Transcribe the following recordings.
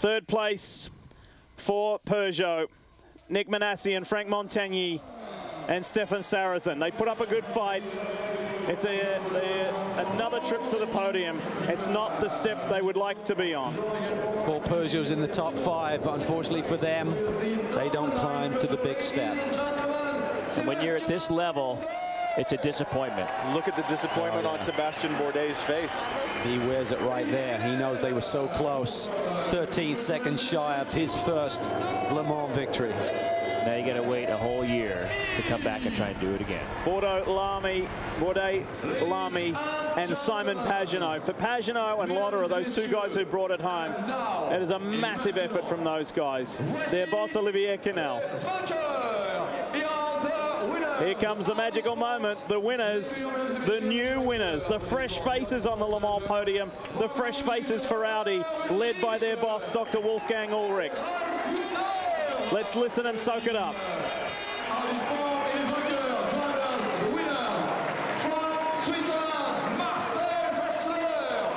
Third place for Peugeot. Nick Manassi and Frank Montagny and Stefan Sarrazin. They put up a good fight. It's another trip to the podium. It's not the step they would like to be on. 4 Peugeots in the top 5, but unfortunately for them, they don't climb to the big step. And when you're at this level, it's a disappointment. Look at the disappointment on Sebastian Bourdais' face. He wears it right there. He knows they were so close. 13 seconds shy of his first Le Mans victory. Now you got to wait a whole year to come back and try and do it again. Bourdais, Lamy, and Simon Pagenaud. For Pagenaud and Lotterer, those 2 guys who brought it home, it is a massive effort from those guys. Their boss, Olivier Canal. Here comes the magical moment. The winners, the new winners, the fresh faces on the Le Mans podium, the fresh faces for Audi, led by their boss, Dr. Wolfgang Ulrich. Let's listen and soak it up. Switzerland, Marcel Fässler.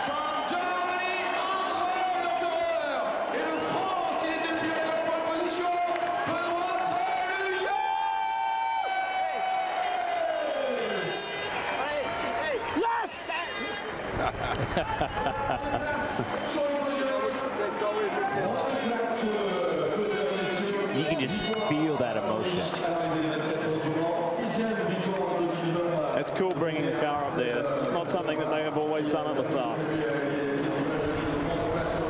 From Germany, André Lotterer. Et de France, il était pilote à la pole position, Benoit Treluyer. You can just feel that emotion. It's cool bringing the car up there. It's not something that they have always done at the Saab.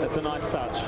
It's a nice touch.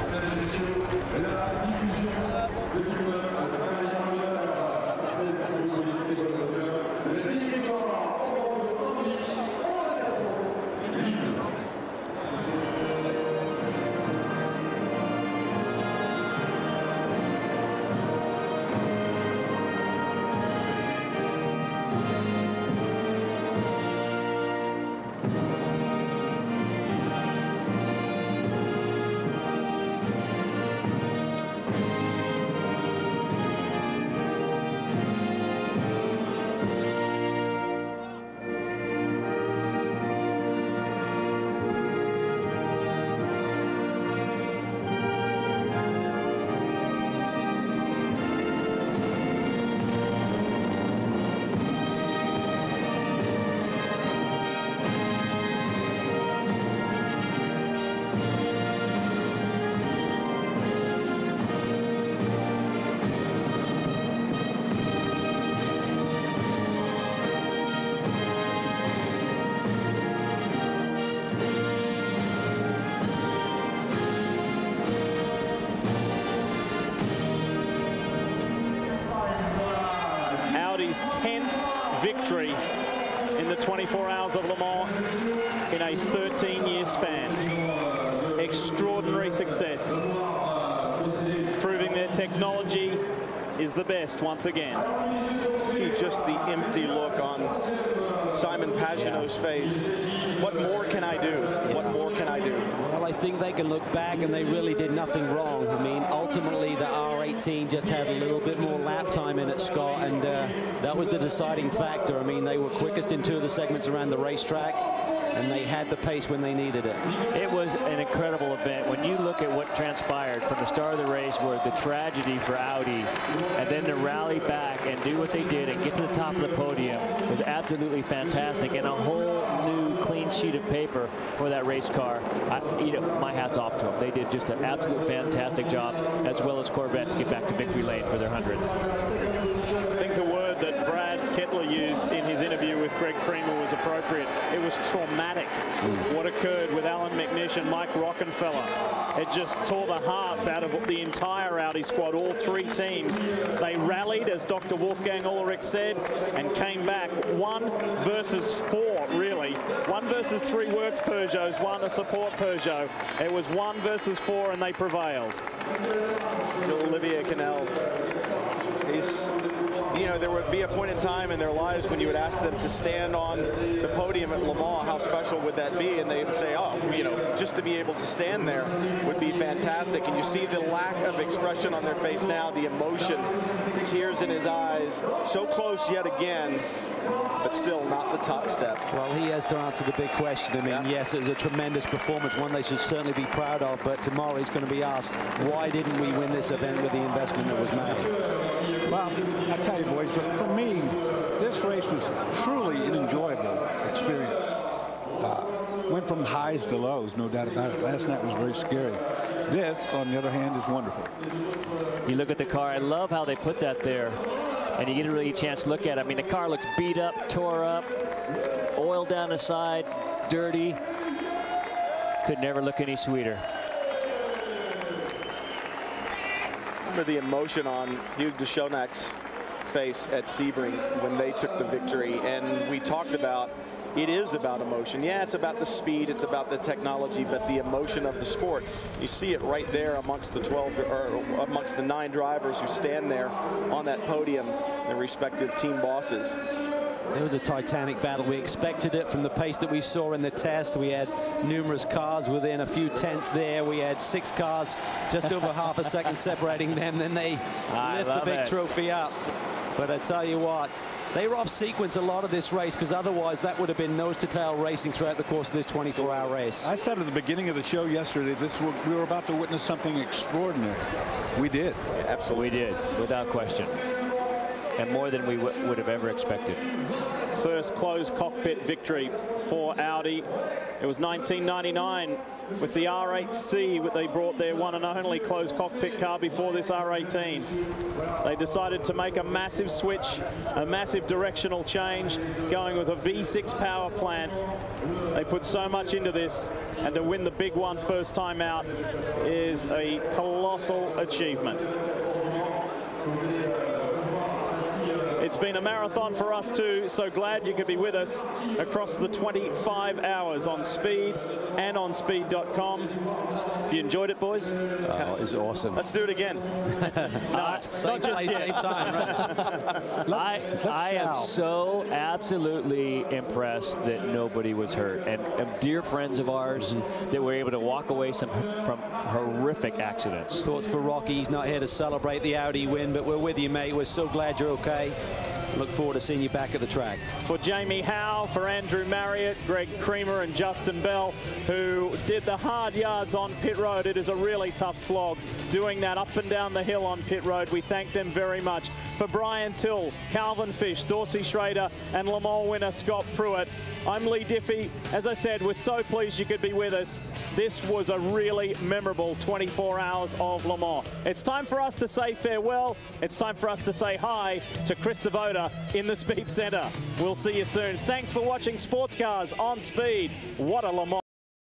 Audi's 10th victory in the 24 Hours of Le Mans in a 13-year span. Extraordinary success, proving their technology is the best once again. See just the empty look on Simon Pagenaud's face. What more can I do? What more can I do? Well, I think they can look back and they really did nothing wrong. I mean, ultimately the R18 just had a little bit more lap time in it, Scott, and that was the deciding factor. I mean, they were quickest in 2 of the segments around the racetrack, and they had the pace when they needed it. It was an incredible event. When you look at what transpired from the start of the race, where the tragedy for Audi, and then to rally back and do what they did and get to the top of the podium was absolutely fantastic, and a whole new clean sheet of paper for that race car. My hat's off to them. They did just an absolute fantastic job, as well as Corvette, to get back to victory lane for their 100th. I think the word that Brad Kettler used in his interview with Greg Creamer was appropriate. It was traumatic, what occurred with Alan McNish and Mike Rockenfeller. It just tore the hearts out of the entire Audi squad, all 3 teams. They rallied, as Dr. Wolfgang Ulrich said, and came back 1 versus 4, really. 1 versus 3 works Peugeots, 1 a support Peugeot. It was 1 versus 4, and they prevailed. Olivier Canal, you know, there would be a point in time in their lives when you would ask them to stand on the podium at Le Mans, how special would that be? And they would say, oh, you know, just to be able to stand there would be fantastic. fantastic. And you see the lack of expression on their face now, the emotion, the tears in his eyes. So close yet again, but still not the top step. Well, he has to answer the big question. I mean, Yeah. yes, it was a tremendous performance, one they should certainly be proud of, but tomorrow he's going to be asked, why didn't we win this event with the investment that was made? Well, I tell you, boys, for me, this race was truly an enjoyable experience. Went from highs to lows, no doubt about it. Last night was very scary. This, on the other hand, is wonderful. You look at the car. I love how they put that there, and you get a really chance to look at it. I mean, the car looks beat up, tore up, oil down the side, dirty. Could never look any sweeter. Remember the emotion on Hugh de Schonak's face at Sebring when they took the victory, and we talked about it is about emotion. Yeah, it's about the speed, it's about the technology, but the emotion of the sport. You see it right there amongst the 12 or amongst the 9 drivers who stand there on that podium, their respective team bosses. It was a titanic battle. We expected it from the pace that we saw in the test. We had numerous cars within a few tenths there. We had 6 cars just over half a second separating them. Then they lift the big trophy up. But I tell you what, they were off sequence a lot of this race, because otherwise that would have been nose-to-tail racing throughout the course of this 24-hour race. I said at the beginning of the show yesterday, we were about to witness something extraordinary. We did. Yeah, absolutely. We did, without question. And more than we would have ever expected. First closed cockpit victory for Audi. It was 1999 with the R8C. They brought their one and only closed cockpit car before this R18. They decided to make a massive switch, a massive directional change, going with a V6 power plant. They put so much into this, and to win the big one first time out is a colossal achievement. It's been a marathon for us too, so glad you could be with us across the 25 hours on Speed and on speed.com. You enjoyed it, boys? Oh, it's awesome. Let's do it again. No, Same place, same time, right? I am so absolutely impressed that nobody was hurt, and dear friends of ours that were able to walk away from horrific accidents. Thoughts for Rocky. He's not here to celebrate the Audi win, but we're with you, mate. We're so glad you're okay. Look forward to seeing you back at the track. For Jamie Howe, for Andrew Marriott, Greg Creamer and Justin Bell, who did the hard yards on pit road. It is a really tough slog doing that up and down the hill on pit road. We thank them very much. For Brian Till, Calvin Fish, Dorsey Schrader and Le Mans winner Scott Pruitt, I'm Lee Diffie. As I said, we're so pleased you could be with us. This was a really memorable 24 hours of Le Mans. It's time for us to say farewell. It's time for us to say hi to Chris Devoda in the Speed Center. We'll see you soon. Thanks for watching Sports Cars on Speed. What a Le Mans.